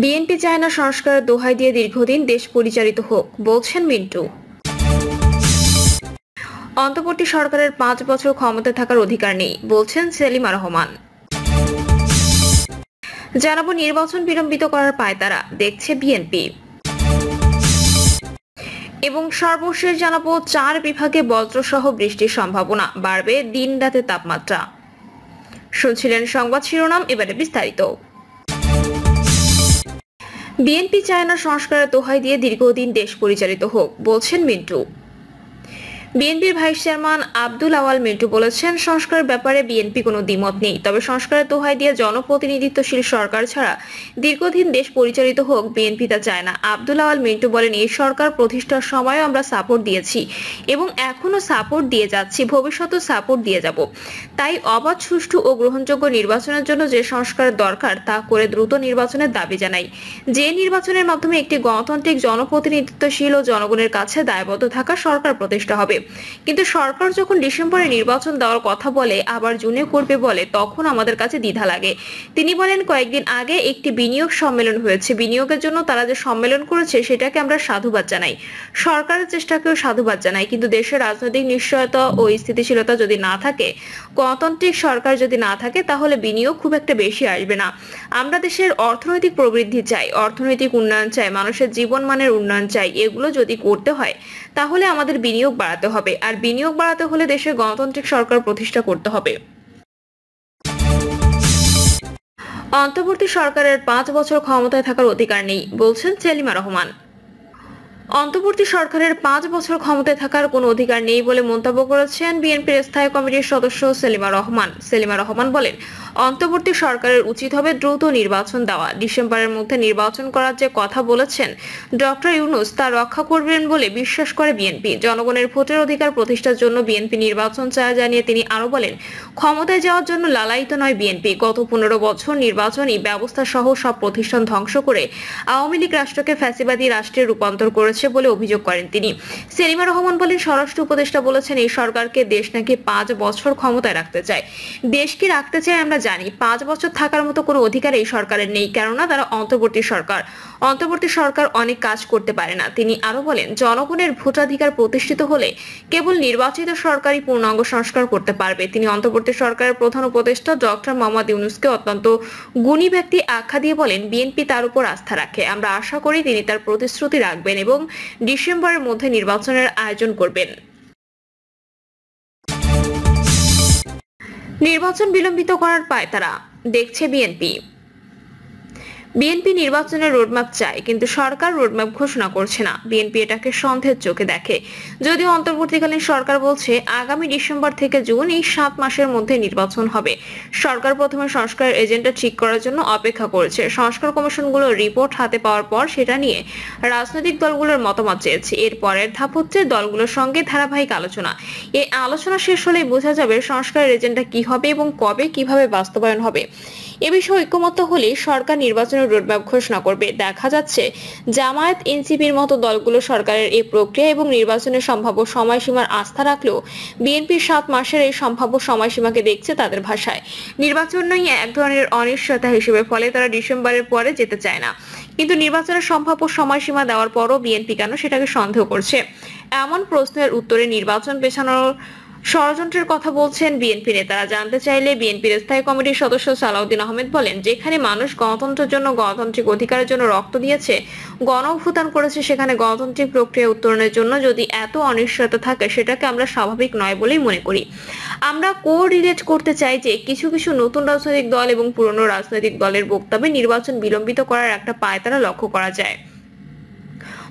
BNP চায় না সংস্কারের দোহাই দিয়ে দীর্ঘদিন দেশ পরিচালিত হোক, বলছেন মিন্টু। অন্তর্বর্তী সরকারের 5 বছর ক্ষমতায় থাকার অধিকার নেই, বলছেন সেলিমা রহমান। জানাবো নির্বাচন বিলম্বিত করার পায়তারা দেখছে বিএনপি। এবং সর্বশেষ জানাবো 4 বিভাগে বজ্রসহ বৃষ্টির সম্ভাবনা, বাড়বে দিন রাতের তাপমাত্রা। শুনছিলেন সংবাদ শিরোনাম, এবারে বিস্তারিত। বিএনপি চায় না সংস্কারের দোহাই দিয়ে দীর্ঘদিন দেশ পরিচালিত হোক, বলছেন মিন্টু। বিএনপির ভাইস চেয়ারম্যান আব্দুল আওয়াল মিন্টু বলেছেন, সংস্কারের ব্যাপারে বিএনপি কোনো দ্বিমত নেই, তবে সংস্কারের দোহাই দিয়ে জনপ্রতিনিধিত্বশীল সরকার ছাড়া দীর্ঘদিন দেশ পরিচালিত হোক বিএনপি তা চায় না। আব্দুল আওয়াল মিন্টু বলেন, এই সরকার প্রতিষ্ঠার সময়ও আমরা সাপোর্ট দিয়েছি এবং এখনো সাপোর্ট দিয়ে যাচ্ছি, ভবিষ্যতেও সাপোর্ট দিয়ে যাব। তাই অবাধ, সুষ্ঠু ও গ্রহণযোগ্য নির্বাচনের জন্য যে সংস্কারের দরকার তা করে দ্রুত নির্বাচনের দাবি জানাই। যে নির্বাচনের মাধ্যমে একটি গণতান্ত্রিক, জনপ্রতিনিধিত্বশীল ও জনগণের কাছে দায়বদ্ধ থাকা সরকার প্রতিষ্ঠা হবে। কিন্তু সরকার যখন ডিসেম্বরে নির্বাচন দেওয়ার কথা বলে, আবার জুনে করবে বলে, তখন আমাদের কাছে দ্বিধা লাগে। তিনি বলেন, কয়েকদিন আগে একটি বিনিয়োগ সম্মেলন হয়েছে, বিনিয়োগের জন্য তারা যে সম্মেলন করেছে সেটাকে আমরা সাধুবাদ জানাই, সরকারের চেষ্টাকেও সাধুবাদ জানাই। কিন্তু দেশের রাজনৈতিক নিশ্চয়তা ও স্থিতিশীলতা যদি না থাকে, গণতান্ত্রিক সরকার যদি না থাকে, তাহলে বিনিয়োগ খুব একটা বেশি আসবে না। আমরা দেশের অর্থনৈতিক প্রবৃদ্ধি চাই, অর্থনৈতিক উন্নয়ন চাই, মানুষের জীবনমানের উন্নয়ন চাই। এগুলো যদি করতে হয় তাহলে আমাদের বিনিয়োগ বাড়াতে হবে, আর বিনিয়োগ বাড়াতে হলে দেশের গণতান্ত্রিক সরকার প্রতিষ্ঠা করতে হবে। অন্তর্বর্তী সরকারের 5 বছর ক্ষমতায় থাকার অধিকার নেই, বলছেন সেলিমা রহমান। অন্তর্বর্তী সরকারের 5 বছর ক্ষমতায় থাকার কোনো অধিকার নেই বলে মন্তব্য করেছেন বিএনপির স্থায়ী কমিটির সদস্য সেলিমা রহমান। সেলিমা রহমান বলেন, অন্তর্বর্তী সরকারের উচিত হবে দ্রুত নির্বাচন দেওয়া। ডিসেম্বরের মধ্যে নির্বাচন করার যে কথা বলেছেন ডক্টর ইউনূস, তা রক্ষা করবেন বলে বিশ্বাস করে বিএনপি। জনগণের ভোটের অধিকার প্রতিষ্ঠার জন্য বিএনপি নির্বাচন চায় জানিয়ে তিনি আরো বলেন, ক্ষমতায় যাওয়ার জন্য লালায়িত নয় বিএনপি। গত 15 বছর নির্বাচনী ব্যবস্থা সহ সব প্রতিষ্ঠান ধ্বংস করে আওয়ামী লীগ রাষ্ট্রকে ফ্যাসিবাদী রাষ্ট্রে রূপান্তর করেছে বলে অভিযোগ করেন তিনি। সেলিমা রহমান বলেন, স্বরাষ্ট্র উপদেষ্টা বলেছেন, এই সরকারকে দেশ নাকি 5 বছর ক্ষমতায় রাখতে চায়। দেশ কি রাখতে চায় আমরা জানি, 5 বছর থাকার মতো কোনো অধিকার এই সরকারের নেই, কেননা তারা অন্তর্বর্তী সরকার। অন্তর্বর্তী সরকার অনেক কাজ করতে পারে না। তিনি আরো বলেন, জনগণের ভোটাধিকার প্রতিষ্ঠিত হলে কেবল নির্বাচিত সরকারই পূর্ণাঙ্গ সংস্কার করতে পারবে। তিনি অন্তর্বর্তী সরকারের প্রধান উপদেষ্টা ডক্টর মোহাম্মদ ইউনূসকে অত্যন্ত গুণী ব্যক্তি আখ্যা দিয়ে বলেন, বিএনপি তার উপর আস্থা রাখে। আমরা আশা করি তিনি তার প্রতিশ্রুতি রাখবেন এবং ডিসেম্বরের মধ্যে নির্বাচনের আয়োজন করবেন। নির্বাচন বিলম্বিত করার পায়তারা দেখছে বিএনপি। বিএনপি নির্বাচনের রোডম্যাপ চায়, কিন্তু সরকার রোডম্যাপ ঘোষণা করছে না। বিএনপি এটাকে সন্দেহের চোখে দেখে। যদিও অন্তর্বর্তীকালীন সরকার বলছে আগামী ডিসেম্বর থেকে জুন, এই 7 মাসের মধ্যে নির্বাচন হবে। সরকার প্রথমে সংস্কারের এজেন্ডা ঠিক করার জন্য অপেক্ষা করেছে। সংস্কার কমিশনগুলোর রিপোর্ট হাতে পাওয়ার পর সেটা নিয়ে রাজনৈতিক দলগুলোর মতামত চেয়েছে। এর পরের ধাপ হচ্ছে দলগুলোর সঙ্গে ধারাবাহিক আলোচনা। এই আলোচনা শেষ হলেই বোঝা যাবে সংস্কারের এজেন্ডা কি হবে এবং কবে কিভাবে বাস্তবায়ন হবে। এ বিষয়ে ঐক্যমত্য হলে সরকার নির্বাচনের রোডম্যাপ ঘোষণা করবে। দেখা যাচ্ছে জামায়াত, এনসিপির মতো দলগুলো সরকারের এই প্রক্রিয়া এবং নির্বাচনের সম্ভাব্য সময়সীমার আস্থা রাখলেও বিএনপির 7 মাসের এই সম্ভাব্য সময়সীমাকে দেখছে তাদের ভাষায় নির্বাচন নিয়ে এক ধরনের অনিশ্চয়তা হিসেবে। ফলে তারা ডিসেম্বরের পরে যেতে চায় না। কিন্তু নির্বাচনের সম্ভাব্য সময়সীমা দেওয়ার পরও বিএনপি কেন সেটাকে সন্দেহ করছে? এমন প্রশ্নের উত্তরে নির্বাচন পেছানোর ষড়যন্ত্রের কথা বলছেন বিএনপি নেতারা। জানতে চাইলে বিএনপির স্থায়ী কমিটির সদস্য সালাউদ্দিন আহমেদ বলেন, যেখানে মানুষ গণতন্ত্রের জন্য, গণতান্ত্রিক অধিকারের জন্য রক্ত দিয়েছে, গণ অভ্যুত্থান করেছে, সেখানে গণতান্ত্রিক প্রক্রিয়া উত্তরণের জন্য যদি এত অনিশ্চয়তা থাকে, সেটাকে আমরা স্বাভাবিক নয় বলেই মনে করি। আমরা কোরিলেট করতে চাই যে কিছু কিছু নতুন রাজনৈতিক দল এবং পুরনো রাজনৈতিক দলের বক্তব্যে নির্বাচন বিলম্বিত করার একটা পায়তারা লক্ষ্য করা যায়।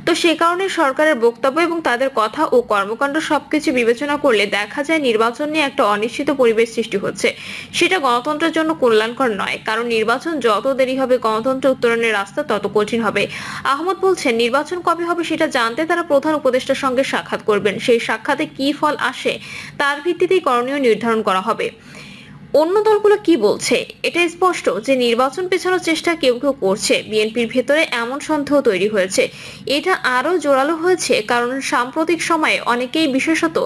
তো সে কারণে সরকারের বক্তব্য এবং তাদের কথা ও কর্মকাণ্ড সবকিছু বিবেচনা করলে দেখা যায় নির্বাচন নিয়ে একটা অনিশ্চিত পরিবেশ সৃষ্টি হচ্ছে। সেটা গণতন্ত্রের জন্য কল্যাণকর নয়, কারণ নির্বাচন যত দেরি হবে গণতন্ত্র উত্তরণের রাস্তা তত কঠিন হবে। আহমদ বলছেন, নির্বাচন কবে হবে সেটা জানতে তারা প্রধান উপদেষ্টার সঙ্গে সাক্ষাৎ করবেন। সেই সাক্ষাতে কি ফল আসে তার ভিত্তিতেই করণীয় নির্ধারণ করা হবে। অন্য দলগুলো কি বলছে? এটা স্পষ্ট যে নির্বাচন পেছানোর চেষ্টা কেউ কেউ করছে। বিএনপির ভেতরে এমন সন্দেহ তৈরি হয়েছে। এটা আরো জোরালো হয়েছে কারণ সাম্প্রতিক সময়ে অনেকেই, বিশেষত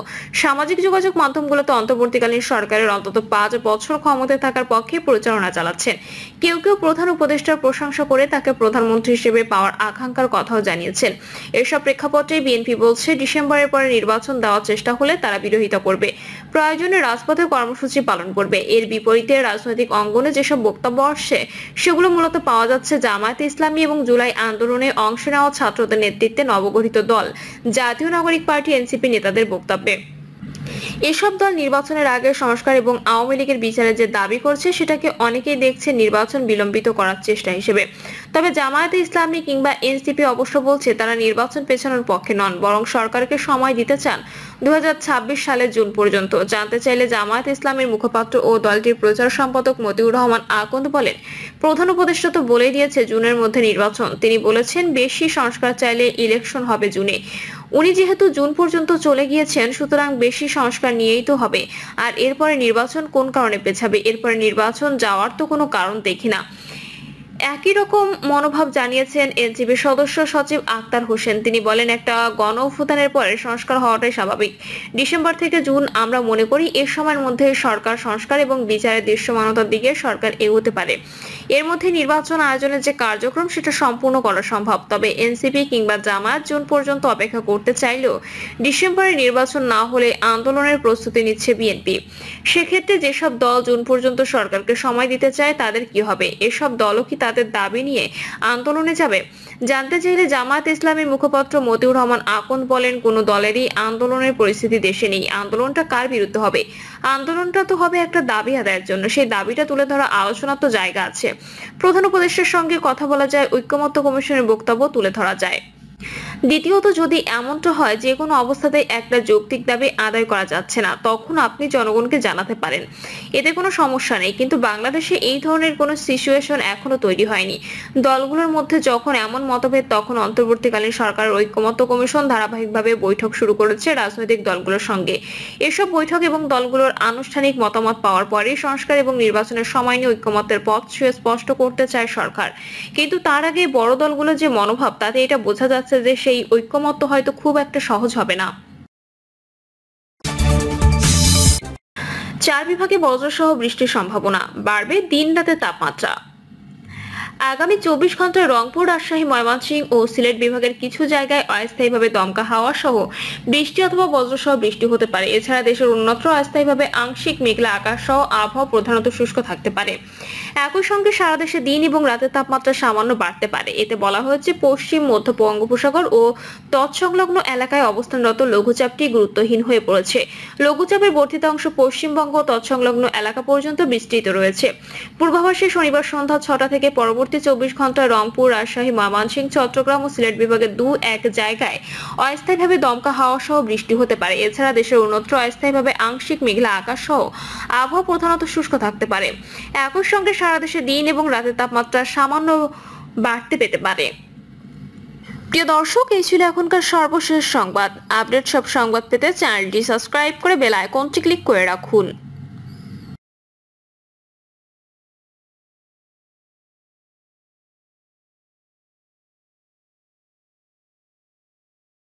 সামাজিক যোগাযোগ মাধ্যমগুলোতে, অন্তর্বর্তীকালীন সরকারের অন্তত 5 বছর ক্ষমতায় থাকার পক্ষে প্রচারণা চালাচ্ছেন। কেউ কেউ প্রধান উপদেষ্টার প্রশংসা করে তাকে প্রধানমন্ত্রী হিসেবে পাওয়ার আকাঙ্ক্ষার কথাও জানিয়েছেন। এসব প্রেক্ষাপটে বিএনপি বলছে, ডিসেম্বরের পরে নির্বাচন দেওয়ার চেষ্টা হলে তারা বিরোধিতা করবে, প্রয়োজনে রাজপথে কর্মসূচি পালন করবে। এর বিপরীতে রাজনৈতিক অঙ্গনে যেসব বক্তব্য আসছে সেগুলো মূলত পাওয়া যাচ্ছে জামায়াতে ইসলামী এবং জুলাই আন্দোলনে অংশ নেওয়া ছাত্রদের নেতৃত্বে নবগঠিত দল জাতীয় নাগরিক পার্টি এনসিপি নেতাদের বক্তব্যে। এসব দল নির্বাচনের আগে সংস্কার এবং আওয়ামী লীগের বিচারে যে দাবি করছে সেটাকে অনেকেই দেখছে নির্বাচন বিলম্বিত করার চেষ্টা হিসেবে। তবে জামায়াতে ইসলামী কিংবা এনসিপি অবশ্য বলছে তারা নির্বাচন পেছানোর পক্ষে নন, বরং সরকারকে সময় দিতে চান 2026 সালের জুন পর্যন্ত। জানতে চাইলে জামায়াতে ইসলামের মুখপাত্র ও দলটির প্রচার সম্পাদক মতিউর রহমান আকন্দ বলেন, প্রধান উপদেষ্টা তো বলেই দিয়েছে জুনের মধ্যে নির্বাচন। তিনি বলেছেন বেশি সংস্কার চাইলে ইলেকশন হবে জুনে। উনি যেহেতু জুন পর্যন্ত চলে গিয়েছেন, সুতরাং বেশি সংস্কার নিয়েই তো হবে। আর এরপরে নির্বাচন কোন কারণে পেছাবে? এরপরে নির্বাচন যাওয়ার তো কোনো কারণ দেখি না। একই রকম মনোভাব জানিয়েছেন এনসিপি সদস্য সচিব আক্তার হোসেন। তিনি বলেন, একটা গণ অভ্যুত্থানের পরে সংস্কার হওয়াটাই স্বাভাবিক। ডিসেম্বর থেকে জুন আমরা মনে করি এর সময়ের মধ্যে সরকার সংস্কার এবং বিচারের দৃশ্যমানতার দিকে সরকার এগোতে পারে। এর মধ্যে নির্বাচন আয়োজনের যে কার্যক্রম সেটা সম্পূর্ণ করা সম্ভব। তবে এনসিপি কিংবা জামায়াত জুন পর্যন্ত অপেক্ষা করতে চাইলেও ডিসেম্বরে নির্বাচন না হলে আন্দোলনের প্রস্তুতি নিচ্ছে বিএনপি। সেক্ষেত্রে যেসব দল জুন পর্যন্ত সরকারকে সময় দিতে চায় তাদের কি হবে? এসব দলও কি তাদের দাবি নিয়ে আন্দোলনে যাবে? জানতে চাইলে জামায়াত ইসলামীর মুখপাত্র মতিউর রহমান আকন্দ বলেন, কোনো দলেরই আন্দোলনের পরিস্থিতি দেশে নেই। আন্দোলনটা কার বিরুদ্ধে হবে? আন্দোলনটা তো হবে একটা দাবি আদায়ের জন্য। সেই দাবিটা তুলে ধরা আলোচনার তো জায়গা আছে। প্রধান উপদেষ্টার সঙ্গে কথা বলা যায়, ঐক্যমত্য কমিশনের বক্তব্য তুলে ধরা যায়। দ্বিতীয়ত, যদি এমনটা হয় যে কোনো অবস্থাতেই একটা যৌক্তিক দাবি আদায় করা যাচ্ছে না, তখন আপনি জনগণকে জানাতে পারেন, এতে কোনো সমস্যা নেই। কিন্তু বাংলাদেশে এই ধরনের কোনো সিচুয়েশন এখনো তৈরি হয়নি। দলগুলোর মধ্যে যখন এমন মতভেদ, তখন অন্তর্বর্তীকালীন সরকারের ঐক্যমত্য কমিশন ধারাবাহিকভাবে বৈঠক শুরু করেছে রাজনৈতিক দলগুলোর সঙ্গে। এসব বৈঠক এবং দলগুলোর আনুষ্ঠানিক মতামত পাওয়ার পরেই সংস্কার এবং নির্বাচনের সময় নিয়ে ঐক্যমত্যের পথ সুস্পষ্ট করতে চায় সরকার। কিন্তু তার আগে বড় দলগুলোর যে মনোভাব, তাতে এটা বোঝা যাচ্ছে যে সেই ঐক্যমত্য হয়তো খুব একটা সহজ হবে না। 4 বিভাগে বজ্রসহ বৃষ্টির সম্ভাবনা, বাড়বে দিন রাতের তাপমাত্রা। আগামী 24 ঘন্টায় রংপুর, রাজশাহী, ময়মনসিংহ ও সিলেট বিভাগের কিছু জায়গায় অস্থায়ীভাবে দমকা হাওয়া সহ বৃষ্টি অথবা বজ্রসহ বৃষ্টি হতে পারে। এছাড়া দেশের অন্যত্র অস্থায়ীভাবে আংশিক মেঘলা আকাশ সহ আবহাওয়া প্রধানত শুষ্ক থাকতে পারে। একই সঙ্গে সারা দেশে দিন এবং রাতের তাপমাত্রা সামান্য বাড়তে পারে। এতে বলা হয়েছে, পশ্চিম মধ্য বঙ্গোপসাগর ও তৎসংলগ্ন এলাকায় অবস্থানরত লঘুচাপটি গুরুত্বহীন হয়ে পড়েছে। লঘুচাপের বর্ধিত অংশ পশ্চিমবঙ্গ ও তৎসংলগ্ন এলাকা পর্যন্ত বিস্তৃত রয়েছে। পূর্বাভাসে শনিবার সন্ধ্যা 6টা থেকে পরবর্তী 24 ঘন্টায় রংপুর, রাজশাহী, ময়মনসিংহ, চট্টগ্রাম ও সিলেট বিভাগের 2-1 জায়গায় অস্থায়ীভাবে দমকা হাওয়া সহ বৃষ্টি হতে পারে। এছাড়া দেশের অন্যত্র অস্থায়ীভাবে আংশিক মেঘলা আকাশ সহ আবহাওয়া প্রধানত শুষ্ক থাকতে পারে। একই সঙ্গে সারা দেশে দিন এবং রাতের তাপমাত্রা সামান্য বাড়তে পেতে পারে। প্রিয় দর্শক, এই ছিল এখনকার সর্বশেষ সংবাদ। আপডেট সব সংবাদ পেতে চ্যানেলটি সাবস্ক্রাইব করে বেল আইকনটি ক্লিক করে রাখুন।